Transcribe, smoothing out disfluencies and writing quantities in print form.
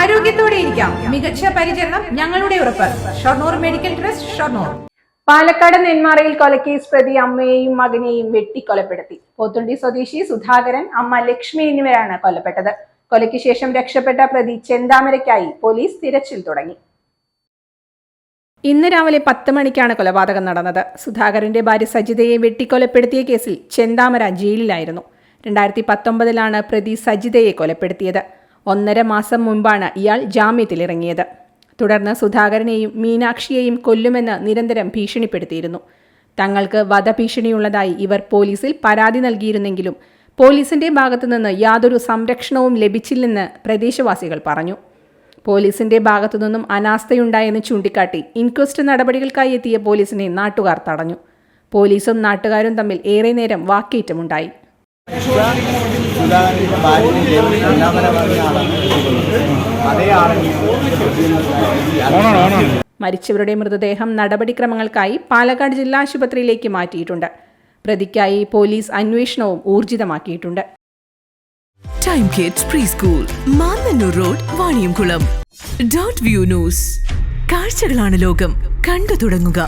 ആരോഗ്യത്തോടെ ഇരിക്കാം. മികച്ച പരിചരണം ഞങ്ങളുടെ ഉറപ്പ്. Shoranur medical trust, Shoranur. പാലക്കാട് നെന്മാറയിൽ കൊലക്കേസ് പ്രതി അമ്മയെയും മകനെയും വെട്ടിക്കൊലപ്പെടുത്തി. പോത്തുണ്ടി സ്വദേശി സുധാകരൻ, അമ്മ ലക്ഷ്മി എന്നിവരാണ് കൊല്ലപ്പെട്ടത്. കൊലയ്ക്ക് ശേഷം രക്ഷപ്പെട്ട പ്രതി ചെന്താമരയ്ക്കായി പോലീസ് തിരച്ചിൽ തുടങ്ങി. ഇന്ന് രാവിലെ 10 മണിക്കാണ് കൊലപാതകം നടന്നത്. സുധാകരന്റെ ഭാര്യ സജിതയെ വെട്ടിക്കൊലപ്പെടുത്തിയ കേസിൽ ചെന്താമര ജയിലിലായിരുന്നു. 2019 പ്രതി സജിതയെ കൊലപ്പെടുത്തിയത്. 1.5 മാസം മുൻപാണ് ഇയാൾ ജാമ്യത്തിലിറങ്ങിയത്. തുടർന്ന് സുധാകരനെയും മീനാക്ഷിയെയും കൊല്ലുമെന്ന് നിരന്തരം ഭീഷണിപ്പെടുത്തിയിരുന്നു. തങ്ങൾക്ക് വധഭീഷണിയുള്ളതായി ഇവർ പോലീസിൽ പരാതി നൽകിയിരുന്നെങ്കിലും പോലീസിന്റെ ഭാഗത്തുനിന്ന് യാതൊരു സംരക്ഷണവും ലഭിച്ചില്ലെന്ന് പ്രദേശവാസികൾ പറഞ്ഞു. പോലീസിന്റെ ഭാഗത്തുനിന്നും അനാസ്ഥയുണ്ടായെന്ന് ചൂണ്ടിക്കാട്ടി ഇൻക്വസ്റ്റ് നടപടികൾക്കായി എത്തിയ പോലീസിനെ നാട്ടുകാർ തടഞ്ഞു. പോലീസും നാട്ടുകാരും തമ്മിൽ ഏറെ നേരം വാക്കേറ്റമുണ്ടായി. മരിച്ചവരുടെ മൃതദേഹം നടപടിക്രമങ്ങൾക്കായി പാലക്കാട് ജില്ലാ ആശുപത്രിയിലേക്ക് മാറ്റിയിട്ടുണ്ട്. പ്രതിക്കായി പോലീസ് അന്വേഷണവും ഊർജിതമാക്കിയിട്ടുണ്ട്. Time kids pre school, Mannannur road, Vaniyamkulam. Dot view news. കാഴ്ചകളാണ് ലോകം, കണ്ടു തുടങ്ങുക.